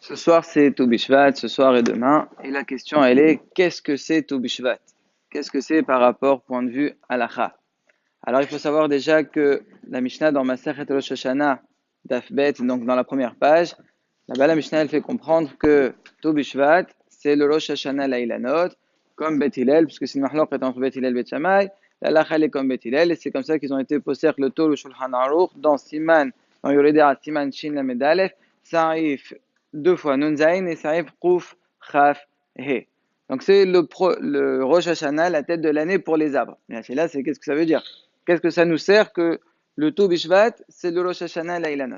Ce soir, c'est Tou Bishvat, ce soir et demain. Et la question, elle est, qu'est-ce que c'est Tou Bishvat? Qu'est-ce que c'est par rapport, point de vue, halakha? Alors, il faut savoir déjà que la Mishnah dans Masechet Rosh Hashanah, Daf Bet, donc dans la première page, là-bas, la Mishnah, elle fait comprendre que Tou Bishvat, c'est le Rosh Hashanah Lailanot, comme Bet Hillel, puisque c'est une mahlouk entre Bet Hillel et Bet Shammai. La halakha, elle est comme Bet Hillel, et c'est comme ça qu'ils ont été posés le Tol ou Shulchan Aruch, dans Siman, dans Yoredea, Siman Shin Lamed Aleph, ça arrive deux fois Nun Zayin et ça arrive Kouf Chaf He. Donc c'est le Rosh Hashanah, la tête de l'année pour les arbres. Mais là, c'est qu'est-ce que ça veut dire? Qu'est-ce que ça nous sert que le Tou Bishvat, c'est le Rosh Hashanah Lailanot?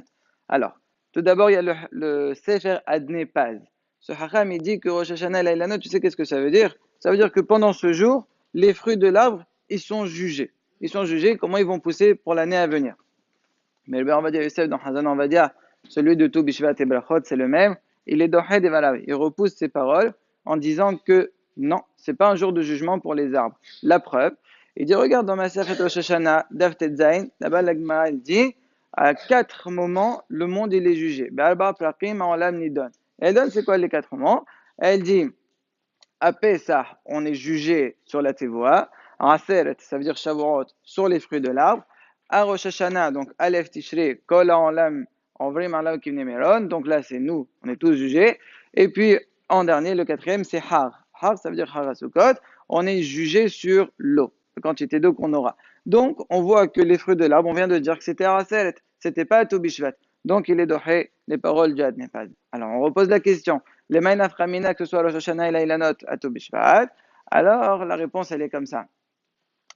Alors, tout d'abord, il y a le Sefer Adne Paz. Ce Hacham, il dit que Rosh Hashanah Lailanot, tu sais qu'est-ce que ça veut dire? Ça veut dire que pendant ce jour, les fruits de l'arbre, ils sont jugés. Ils sont jugés comment ils vont pousser pour l'année à venir. Mais le on va dire Yosef dans Hazan, on va dire celui de tout Bishvat et Brachot, c'est le même. Il est dohed et valav. Il repousse ses paroles en disant que non, c'est pas un jour de jugement pour les arbres. La preuve, il dit regarde dans ma Masechet Rosh Hashanah, Daf Tetzain, là-bas l'Agmara il dit à 4 moments le monde il est jugé. Be'alba Prakim Olam Nidon. Elle donne c'est quoi les 4 moments? Elle dit à Pessah, on est jugé sur la Tevoa. En Aseret, ça veut dire Shavuot, sur les fruits de l'arbre. À Rosh Hashanah, donc Aleph Tishrei, Kol Ha'olam, Ovrim Alav Kivnei Meron. Donc là, c'est nous, on est tous jugés. Et puis, en dernier, le quatrième, c'est Har. Har, ça veut dire Har HaSukkot. On est jugé sur l'eau, la quantité d'eau qu'on aura. Donc, on voit que les fruits de l'arbre, on vient de dire que c'était à Aseret, c'était pas à Tobishvat. Donc, il est dohé les paroles du Adnepad. Alors, on repose la question. Les Maïnaf Ramina, que ce soit Rosh Hashanah et Lailanot à Tobishvat, alors la réponse elle est comme ça.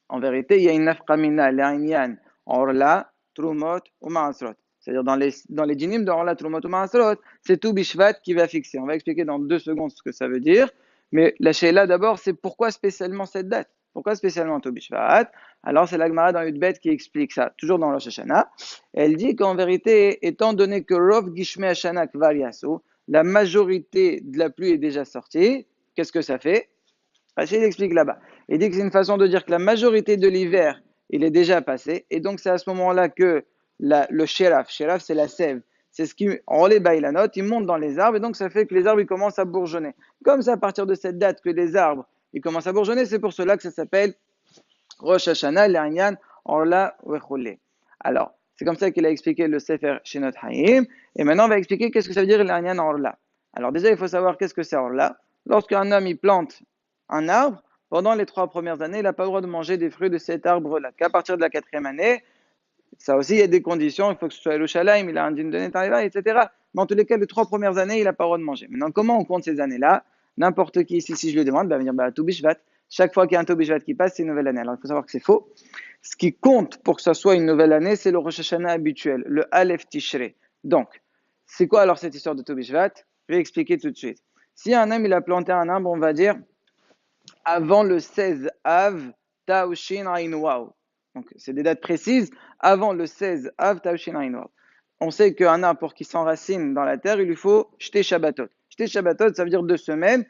En vérité, il y a une nafkamina, l'Ainyan, Orla, Trumot ou Maasrot. C'est-à-dire dans les dynimes de Orla, Trumot ou Maasrot, c'est tout Bishvat qui va fixer. On va expliquer dans 2 secondes ce que ça veut dire. Mais la Sheila d'abord, c'est pourquoi spécialement cette date? Pourquoi spécialement tout Bishvat? Alors c'est la Gemara dans Yudbet qui explique ça, toujours dans Rosh Hashanah. Elle dit qu'en vérité, étant donné que Rov Gishme Hashanah Kvar Yasu, la majorité de la pluie est déjà sortie, qu'est-ce que ça fait? Rachid explique là-bas. Il dit que c'est une façon de dire que la majorité de l'hiver, il est déjà passé. Et donc, c'est à ce moment-là que le shéraf c'est la sève, c'est ce qui enlève la note, il monte dans les arbres. Et donc, ça fait que les arbres, ils commencent à bourgeonner. Comme c'est à partir de cette date que les arbres, ils commencent à bourgeonner, c'est pour cela que ça s'appelle Rosh Hashanah, l'Aryan, Orla, Wechole. Alors, c'est comme ça qu'il a expliqué le Sefer Shinot Haïm. Et maintenant, on va expliquer qu'est-ce que ça veut dire l'Aryan Orla. Alors, déjà, il faut savoir qu'est-ce que c'est Orla. Lorsqu'un homme, il plante un arbre, pendant les 3 premières années, il n'a pas le droit de manger des fruits de cet arbre-là. Qu'à partir de la 4e année, ça aussi, il y a des conditions. Il faut que ce soit Yerushalayim, il a un din de Netariva, etc. Mais en tous les cas, les 3 premières années, il n'a pas le droit de manger. Maintenant, comment on compte ces années-là? N'importe qui ici, si je lui demande, va venir Tout Bishvat. Chaque fois qu'il y a un Tobishvat qui passe, c'est une nouvelle année. Alors, il faut savoir que c'est faux. Ce qui compte pour que ça soit une nouvelle année, c'est le Rosh Hashanah habituel, le Aleph Tishrei. Donc, c'est quoi alors cette histoire de Tobishvat? Je vais expliquer tout de suite. Si un homme, il a planté un arbre, on va dire, avant le 16 Av Taushin Ain Waw. Donc, c'est des dates précises. Avant le 16 Av Taushin Ain Waw. On sait qu'un arbre, pour qu'il s'enracine dans la terre, il lui faut Shte Shabbatot. Shte Shabbatot, ça veut dire 2 semaines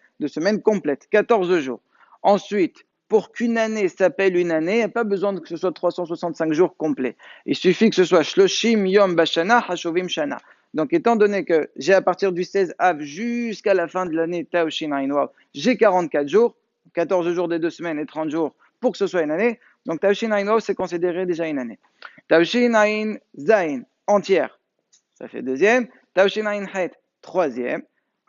complètes, 14 jours. Ensuite, pour qu'une année s'appelle une année, il n'y a pas besoin que ce soit 365 jours complets. Il suffit que ce soit Shloshim Yom Bashana Hashovim Shana. Donc, étant donné que j'ai à partir du 16 Av jusqu'à la fin de l'année Taushin Ain Waw, j'ai 44 jours, 14 jours des 2 semaines et 30 jours pour que ce soit une année. Donc, Taushin Ain Waw, c'est considéré déjà une année. Taushin Ain Zain, entière, ça fait deuxième. Taushin Ain Het, troisième.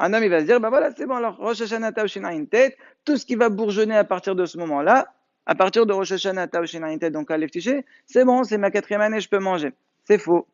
Un homme, il va se dire, ben voilà, c'est bon, alors Rosh Hashanah Taushin Ain Tet, tout ce qui va bourgeonner à partir de ce moment-là, à partir de Rosh Hashanah Taushin Ain Tet, donc à Leftiché, c'est bon, c'est ma 4e année, je peux manger. C'est faux.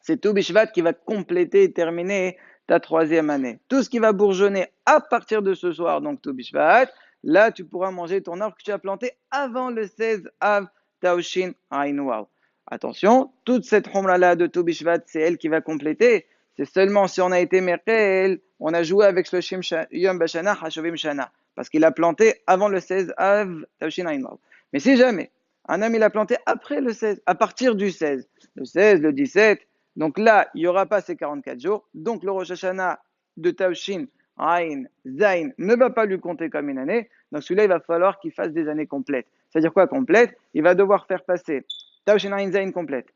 C'est tout Bishvat qui va compléter et terminer ta 3e année. Tout ce qui va bourgeonner à partir de ce soir, donc tout Bishvat, là tu pourras manger ton arbre que tu as planté avant le 16 Av Taushin Ain Waw. Attention, toute cette humra-là de tout Bishvat, c'est elle qui va compléter. C'est seulement si on a été merkel, on a joué avec Shloshim Yom Bashana Hashovim Shana, parce qu'il a planté avant le 16 Av Taushin Ain Waw. Mais si jamais un homme il a planté après le 16, à partir du 16, le 16, le 17, donc là, il n'y aura pas ces 44 jours. Donc le Rosh Hashanah de Taushin, Ain, Zain ne va pas lui compter comme une année. Donc celui-là, il va falloir qu'il fasse des années complètes. C'est-à-dire quoi complète? Il va devoir faire passer Taushin, Ain, Zain complète,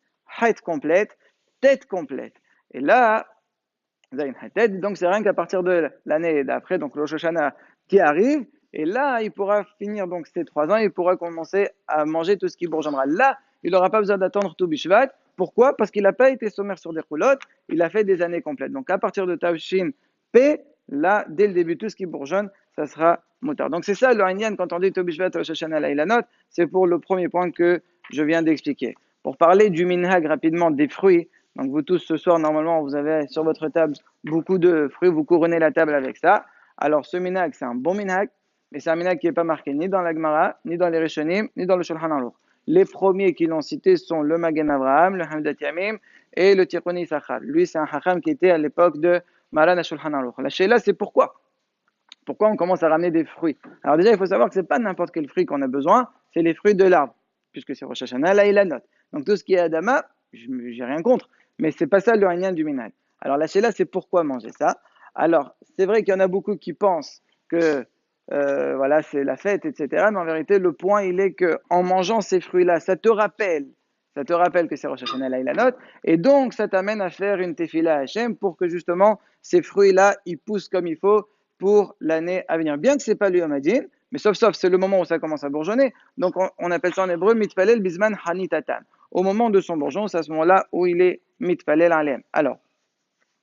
Het complète, Tête complète. Et là, Zayin Hated. Donc c'est rien qu'à partir de l'année d'après, donc le Rosh Hashanah qui arrive, et là il pourra finir donc ces 3 ans, il pourra commencer à manger tout ce qui bourgeonnera. Là, il n'aura pas besoin d'attendre tout Bishvat. Pourquoi? Parce qu'il n'a pas été sommaire sur des roulottes, il a fait des années complètes. Donc à partir de Tavshin P, là, dès le début, tout ce qui bourgeonne, ça sera motard. Donc c'est ça le Inyan quand on dit Tobishvat Rosh Hashanah Lailanot, c'est pour le premier point que je viens d'expliquer. Pour parler du minhag rapidement des fruits, donc vous tous ce soir normalement vous avez sur votre table beaucoup de fruits, vous couronnez la table avec ça. Alors ce minhag c'est un bon minhag, mais c'est un minhag qui n'est pas marqué ni dans la Gemara, ni dans les Rishonim, ni dans le Shulchan Aruch. Les premiers qui l'ont cité sont le Magen Avraham, le Hamdat Yamim et le Tikhoni Sachar. Lui c'est un hacham qui était à l'époque de Maran Shulchan Aruch. La Sheila c'est pourquoi on commence à ramener des fruits. Alors déjà il faut savoir que c'est pas n'importe quel fruit qu'on a besoin, c'est les fruits de l'arbre, puisque c'est Rosh Hashanah, là il a note. Donc tout ce qui est Adama, j'ai rien contre, mais c'est pas ça le Inyan du Minhag. Alors la Sheila, c'est pourquoi manger ça. Alors c'est vrai qu'il y en a beaucoup qui pensent que voilà c'est la fête, etc. Mais en vérité le point il est que en mangeant ces fruits-là, ça te rappelle que c'est Rosh Hashanah, là il a note, et donc ça t'amène à faire une tefila à Hachem pour que justement ces fruits-là ils poussent comme il faut pour l'année à venir. Bien que c'est pas le Yom Hadin, mais sauf, c'est le moment où ça commence à bourgeonner. Donc on appelle ça en hébreu mitpalel bisman hanitatan. Au moment de son bourgeon, c'est à ce moment-là où il est mitpalel alem. Alors,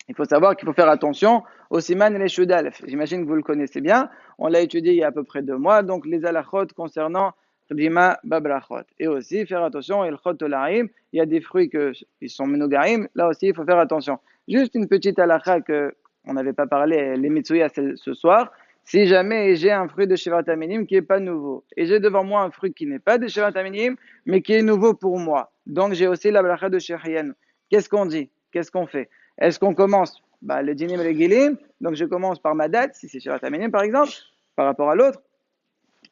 il faut savoir qu'il faut faire attention au siman et les shudalef. J'imagine que vous le connaissez bien. On l'a étudié il y a à peu près 2 mois. Donc les alachot concernant Rima babrachot. Et aussi faire attention, il chot tolaim. Il y a des fruits qui sont menogarim. Là aussi, il faut faire attention. Juste une petite alacha que on n'avait pas parlé, les Mitsuya ce soir. Si jamais j'ai un fruit de Shivat Aminim qui n'est pas nouveau, et j'ai devant moi un fruit qui n'est pas de Shivat Aminim, mais qui est nouveau pour moi, donc j'ai aussi la bracha de Shechian. Qu'est-ce qu'on dit? Qu'est-ce qu'on fait? Est-ce qu'on commence le dinim regilim, donc je commence par ma date, si c'est Shivat Aminim par exemple, par rapport à l'autre,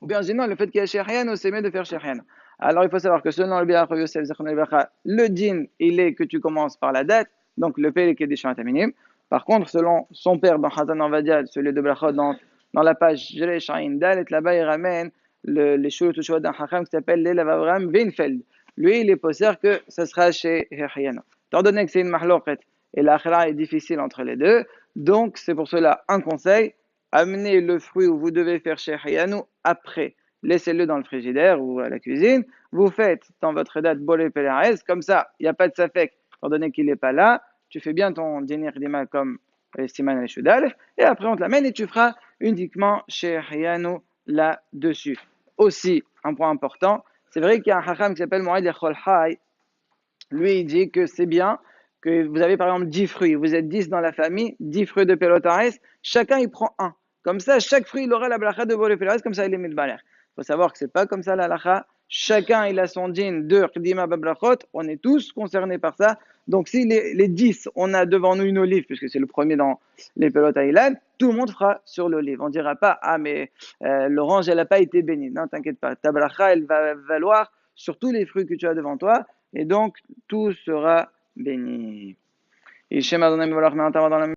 ou bien sinon le fait qu'il y ait Shechian, c'est mieux de faire Shechian. Alors il faut savoir que selon le Biach Yosef Zechon le din, il est que tu commences par la date, donc le père qui est des Shivat Aminim. Par contre, selon son père dans Hazan Anvadia, celui de Brachot, dans la page Jere Shain Dalet, là-bas il ramène les Shulot Ushua d'un Hacham qui s'appelle l'élève Avraham Weinfeld. Lui, il est possède que ce sera chez Hechiano. Étant donné que c'est une mahloket et l'akhira est difficile entre les deux, donc c'est pour cela un conseil, amenez le fruit où vous devez faire chez Hechiano après. Laissez-le dans le frigidaire ou à la cuisine. Vous faites dans votre date Bolé Pelares, comme ça, il n'y a pas de safek, étant donné qu'il n'est pas là. Tu fais bien ton dîner d'ima comme Siman et Shudal, et après on te l'amène et tu feras uniquement chez Riyano là-dessus. Aussi, un point important, c'est vrai qu'il y a un hacham qui s'appelle Moïd Echol Hay, lui il dit que c'est bien que vous avez par exemple 10 fruits, vous êtes 10 dans la famille, 10 fruits de pelotares, chacun il prend un. Comme ça, chaque fruit il aura la bracha de Bolé Pelares, comme ça il est mis de baler. Il faut savoir que c'est pas comme ça la halacha. Chacun il a son dîn de Qdima Babrachot, on est tous concernés par ça. Donc si les 10, on a devant nous une olive, puisque c'est le premier dans les pelotes Island, tout le monde fera sur l'olive. On ne dira pas, ah mais l'orange elle n'a pas été bénie. Non, t'inquiète pas, ta bracha elle va valoir sur tous les fruits que tu as devant toi, et donc tout sera béni.